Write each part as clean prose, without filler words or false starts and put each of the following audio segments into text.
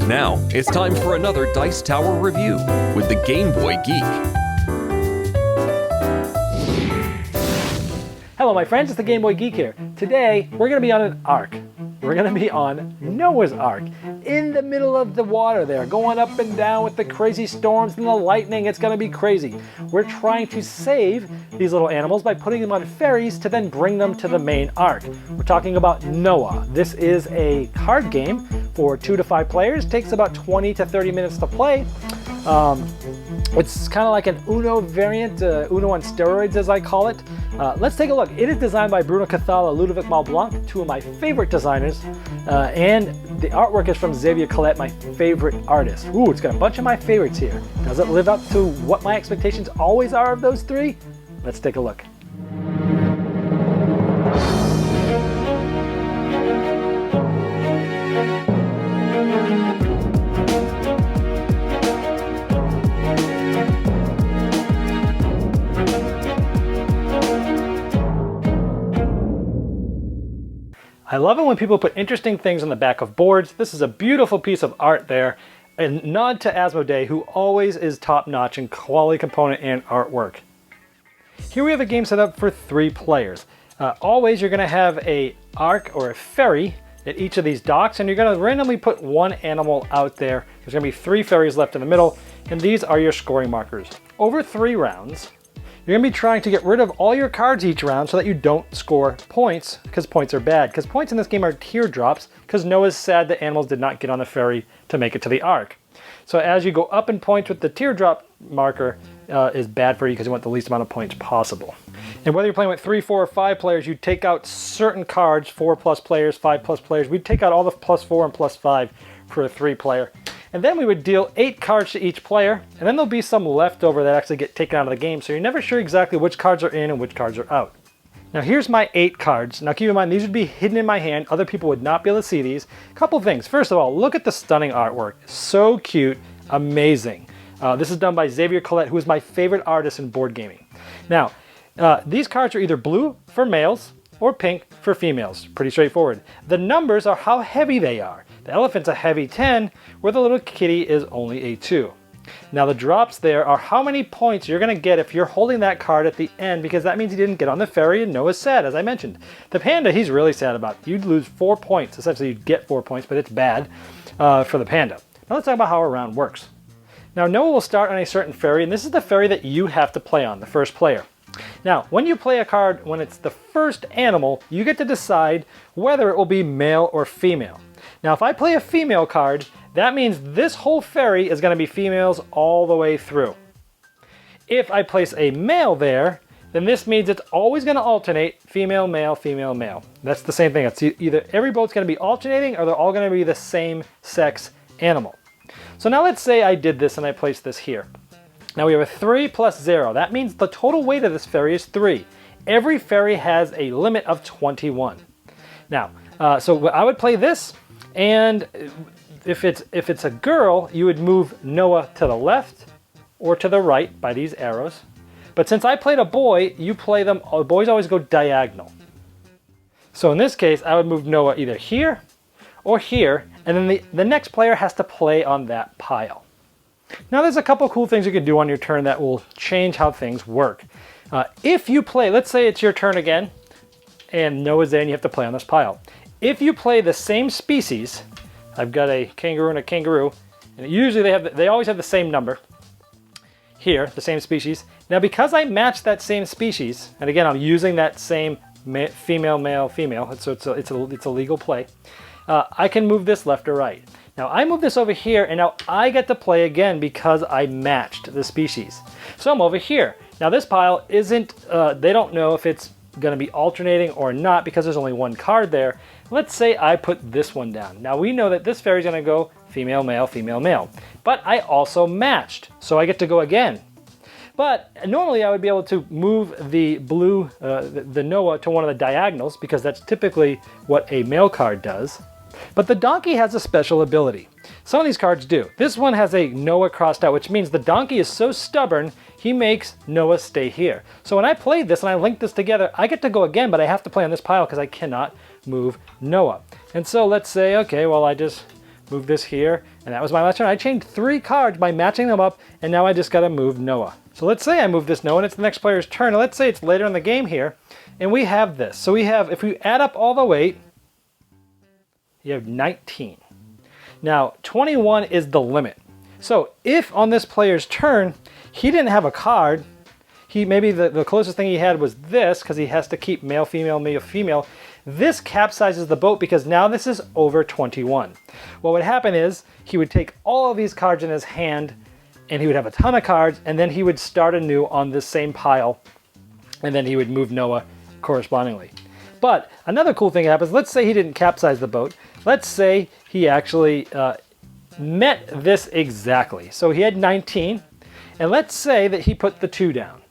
Now, it's time for another Dice Tower review with the Game Boy Geek. Hello my friends, it's the Game Boy Geek here. Today, we're going to be on an ark. We're going to be on Noah's Ark. In the middle of the water there, going up and down with the crazy storms and the lightning. It's going to be crazy. We're trying to save these little animals by putting them on ferries to then bring them to the main ark. We're talking about Noah. This is a card game for 2 to 5 players. Takes about 20 to 30 minutes to play. It's kind of like an Uno variant, Uno on steroids as I call it. Let's take a look. It is designed by Bruno Cathala, Ludovic Malblanc, 2 of my favorite designers, and the artwork is from Xavier Collette, my favorite artist. Ooh, it's got a bunch of my favorites here. Does it live up to what my expectations always are of those 3? Let's take a look. I love it when people put interesting things on the back of boards. This is a beautiful piece of art there. A nod to Asmodee, who always is top-notch in quality component and artwork. Here we have a game set up for 3 players. Always you're going to have a ark or a ferry at each of these docks, and you're going to randomly put 1 animal out there. There's going to be 3 ferries left in the middle, and these are your scoring markers. Over 3 rounds, you're going to be trying to get rid of all your cards each round so that you don't score points, because points are bad. Because points in this game are teardrops, because Noah's sad that animals did not get on the ferry to make it to the ark. So as you go up in points with the teardrop marker is bad for you because you want the least amount of points possible. And whether you're playing with 3, 4, or 5 players, you take out certain cards, 4+ players, 5+ players. We'd take out all the +4 and +5 for a 3-player. And then we would deal 8 cards to each player, and then there'll be some left over that actually get taken out of the game, so you're never sure exactly which cards are in and which cards are out. Now here's my 8 cards. Now keep in mind, these would be hidden in my hand. Other people would not be able to see these. Couple things. First of all, look at the stunning artwork. So cute, amazing. This is done by Xavier Collette, who is my favorite artist in board gaming. Now, these cards are either blue for males or pink for females. Pretty straightforward. The numbers are how heavy they are. The elephant's a heavy 10, where the little kitty is only a 2. Now the drops there are how many points you're going to get if you're holding that card at the end, because that means he didn't get on the ferry and Noah's sad, as I mentioned. The panda, he's really sad about. You'd lose 4 points. Essentially, you'd get 4 points, but it's bad for the panda. Now let's talk about how a round works. Now Noah will start on a certain ferry, and this is the ferry that you have to play on, the first player. Now, when you play a card, when it's the first animal, you get to decide whether it will be male or female. Now, if I play a female card, that means this whole ferry is going to be females all the way through. If I place a male there, then this means it's always going to alternate female, male, female, male. That's the same thing. It's either every boat's going to be alternating or they're all going to be the same sex animal. So now let's say I did this and I placed this here. Now we have a 3 + 0. That means the total weight of this ferry is 3. Every ferry has a limit of 21. Now, so I would play this, and if it's a girl, you would move Noah to the left or to the right by these arrows. But since I played a boy, you play them, boys always go diagonal. So in this case, I would move Noah either here or here, and then the next player has to play on that pile. Now there's a couple cool things you can do on your turn that will change how things work. If you play, let's say it's your turn again, and Noah's there and you have to play on this pile. If you play the same species, I've got a kangaroo and a kangaroo, and usually they always have the same number. Here, the same species. Now because I matched that same species, and again I'm using that same female, male, female, so it's a legal play, I can move this left or right. Now I move this over here, and now I get to play again because I matched the species. So I'm over here. Now this pile isn't, they don't know if it's going to be alternating or not because there's only 1 card there. Let's say I put this one down. Now we know that this fairy is going to go female, male, female, male. But I also matched, so I get to go again. But normally I would be able to move the blue, the Noah to one of the diagonals because that's typically what a male card does. But the donkey has a special ability. Some of these cards do. This one has a Noah crossed out, which means the donkey is so stubborn, he makes Noah stay here. So when I played this and I linked this together, I get to go again, but I have to play on this pile because I cannot move Noah. And so let's say, okay, well, I just move this here, and that was my last turn. I changed 3 cards by matching them up, and now I just got to move Noah. So let's say I move this Noah, and it's the next player's turn. And let's say it's later in the game here, and we have this. So we have, if we add up all the weight, you have 19. Now, 21 is the limit. So if on this player's turn, he didn't have a card, maybe the closest thing he had was this, because he has to keep male, female, male, female. This capsizes the boat because now this is over 21. What would happen is he would take all of these cards in his hand and he would have a ton of cards, and then he would start anew on this same pile, and then he would move Noah correspondingly. But another cool thing happens. Let's say he didn't capsize the boat. Let's say he actually met this exactly. So he had 19, and let's say that he put the 2 down.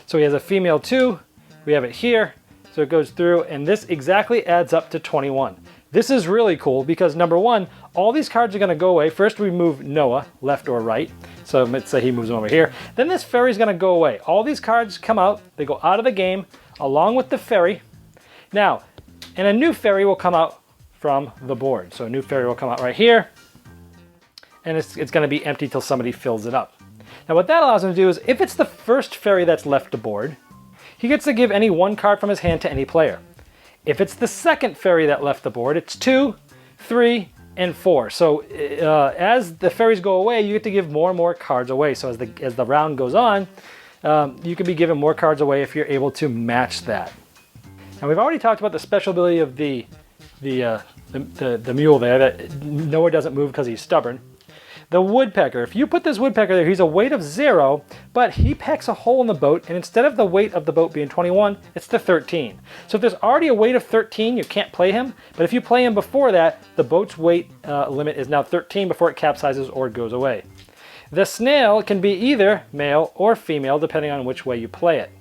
So he has a female 2, we have it here, so it goes through, and this exactly adds up to 21. This is really cool because number 1, all these cards are going to go away. First we move Noah, left or right. So let's say he moves them over here. Then this ferry's going to go away. All these cards come out, they go out of the game along with the ferry. Now, and a new ferry will come out from the board. So a new ferry will come out right here, and it's going to be empty till somebody fills it up. Now what that allows him to do is, if it's the first ferry that's left the board, he gets to give any 1 card from his hand to any player. If it's the second ferry that left the board, it's 2, 3, and 4. So as the ferries go away, you get to give more and more cards away. So as the round goes on, you can be given more cards away if you're able to match that. Now we've already talked about the special ability of the mule there, that Noah doesn't move because he's stubborn. The woodpecker, if you put this woodpecker there, he's a weight of 0, but he pecks a hole in the boat, and instead of the weight of the boat being 21, it's the 13. So if there's already a weight of 13, you can't play him, but if you play him before that, the boat's weight limit is now 13 before it capsizes or it goes away. The snail can be either male or female, depending on which way you play it.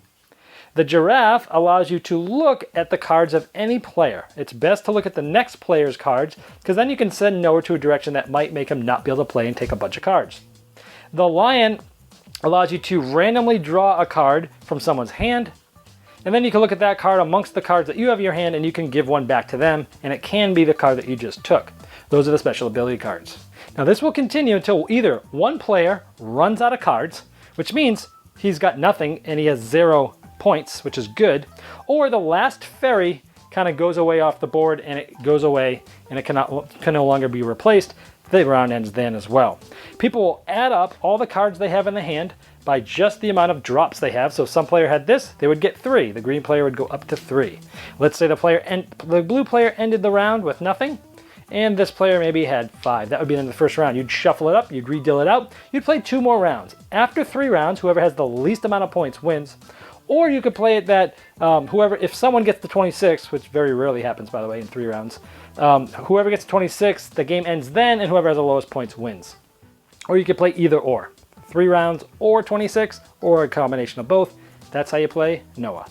The giraffe allows you to look at the cards of any player. It's best to look at the next player's cards, because then you can send Noah to a direction that might make him not be able to play and take a bunch of cards. The lion allows you to randomly draw a card from someone's hand, and then you can look at that card amongst the cards that you have in your hand, and you can give one back to them, and it can be the card that you just took. Those are the special ability cards. Now this will continue until either one player runs out of cards, which means he's got nothing and he has 0 points, which is good, or the last ferry kind of goes away off the board and it goes away and it can no longer be replaced. The round ends then as well. People will add up all the cards they have in the hand by just the amount of drops they have. So if some player had this, they would get 3. The green player would go up to 3. Let's say the blue player ended the round with nothing, and this player maybe had 5. That would be in the first round. You'd shuffle it up, you'd re-deal it out, you'd play 2 more rounds. After 3 rounds, whoever has the least amount of points wins. Or you could play it that if someone gets to 26, which very rarely happens, by the way, in 3 rounds, whoever gets to 26, the game ends then, and whoever has the lowest points wins. Or you could play either or. 3 rounds or 26, or a combination of both. That's how you play Noah.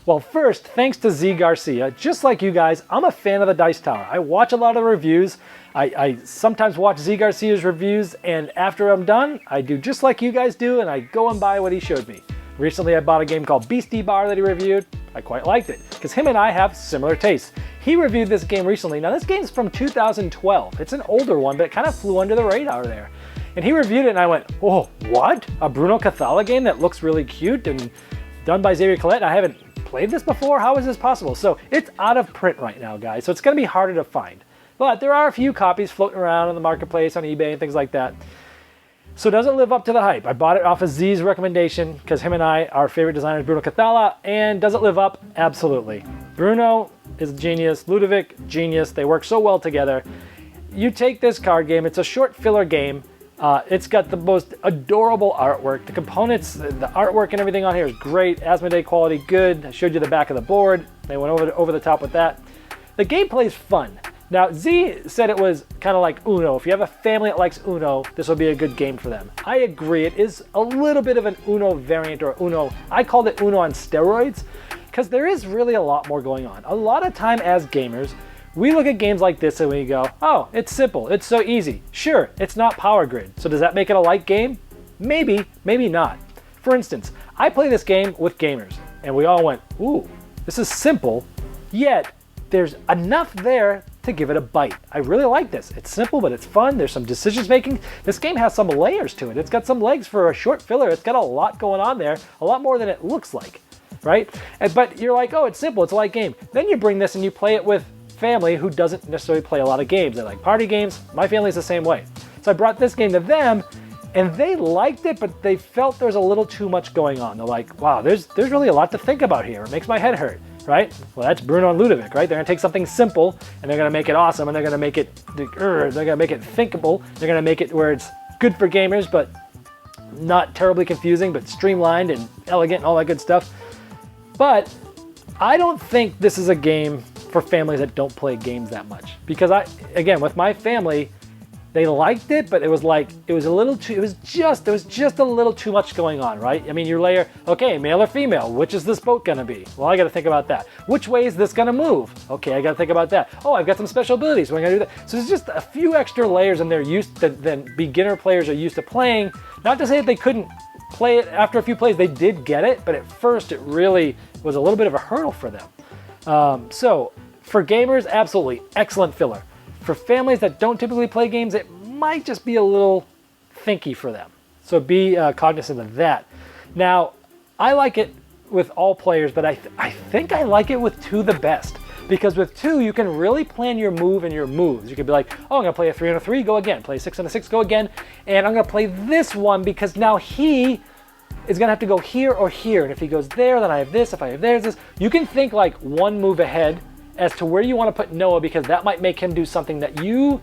Well, first, thanks to Z Garcia. Just like you guys, I'm a fan of the Dice Tower. I watch a lot of reviews. I sometimes watch Z Garcia's reviews, and after I'm done, I do just like you guys do, and I go and buy what he showed me. Recently, I bought a game called Beastie Bar that he reviewed. I quite liked it, because him and I have similar tastes. He reviewed this game recently. Now, this game's from 2012. It's an older one, but it kind of flew under the radar there. And he reviewed it, and I went, oh, what? A Bruno Cathala game that looks really cute and done by Xavier Collette? I haven't played this before? How is this possible? So it's out of print right now, guys, so it's going to be harder to find. But there are a few copies floating around in the marketplace on eBay and things like that. So does it live up to the hype? I bought it off of Z's recommendation because him and I, our favorite designer is Bruno Cathala, and does it live up? Absolutely. Bruno is a genius, Ludovic, genius. They work so well together. You take this card game, it's a short filler game. It's got the most adorable artwork. The components, the artwork and everything on here is great. Asmodee quality, good. I showed you the back of the board. They went over the top with that. The gameplay is fun. Now, Z said it was kind of like Uno. If you have a family that likes Uno, this will be a good game for them. I agree. It is a little bit of an Uno variant, or Uno. I called it Uno on steroids because there is really a lot more going on. A lot of time as gamers, we look at games like this and we go, oh, it's simple, it's so easy. Sure, it's not Power Grid. So does that make it a light game? Maybe, maybe not. For instance, I play this game with gamers and we all went, ooh, this is simple, yet there's enough there to give it a bite. I really like this. It's simple, but it's fun. There's some decisions making. This game has some layers to it. It's got some legs for a short filler. It's got a lot going on there, a lot more than it looks like, right? But you're like, oh, it's simple. It's a light game. Then you bring this and you play it with family who doesn't necessarily play a lot of games. They like party games. My family's the same way. So I brought this game to them, and they liked it, but they felt there's a little too much going on. They're like, wow, there's really a lot to think about here. It makes my head hurt, right? Well, that's Bruno and Ludovic, right? They're gonna take something simple and they're gonna make it awesome, and they're gonna make it thinkable. They're gonna make it where it's good for gamers, but not terribly confusing, but streamlined and elegant and all that good stuff. But I don't think this is a game for families that don't play games that much, because again, with my family, they liked it, but it was just a little too much going on, right? I mean, you layer, okay, male or female, which is this boat gonna be? Well, I gotta think about that. Which way is this gonna move? Okay, I gotta think about that. Oh, I've got some special abilities, so I'm gonna do that. So there's just a few extra layers in there than beginner players are used to playing. Not to say that they couldn't play it after a few plays, they did get it, but at first it really was a little bit of a hurdle for them. So for gamers, absolutely, excellent filler. For families that don't typically play games, it might just be a little thinky for them. So be cognizant of that. Now, I like it with all players, but I think I like it with 2 the best. Because with 2, you can really plan your move and your moves. You could be like, oh, I'm gonna play a 3 and a 3, go again. Play a 6 and a 6, go again. And I'm gonna play this one because now he is gonna have to go here or here. And if he goes there, then I have this. If I have there's this. You can think like one move ahead as to where you want to put Noah, because that might make him do something that he'll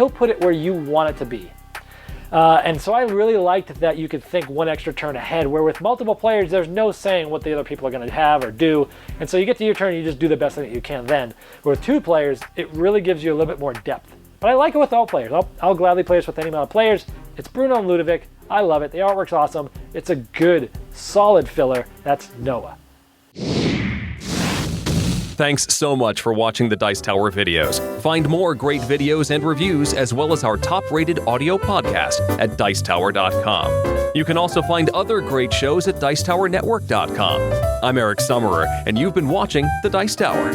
put it where you want it to be. And so I really liked that you could think one extra turn ahead, where with multiple players, there's no saying what the other people are going to have or do. And so you get to your turn, and you just do the best thing that you can then. Where with 2 players, it really gives you a little bit more depth. But I like it with all players. I'll gladly play this with any amount of players. It's Bruno and Ludovic. I love it. The artwork's awesome. It's a good, solid filler. That's Noah. Thanks so much for watching the Dice Tower videos. Find more great videos and reviews, as well as our top-rated audio podcast at Dicetower.com. You can also find other great shows at Dicetowernetwork.com. I'm Eric Summerer, and you've been watching The Dice Tower.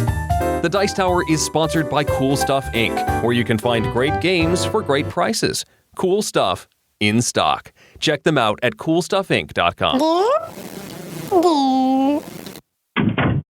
The Dice Tower is sponsored by Cool Stuff Inc., where you can find great games for great prices. Cool stuff in stock. Check them out at CoolStuffInc.com.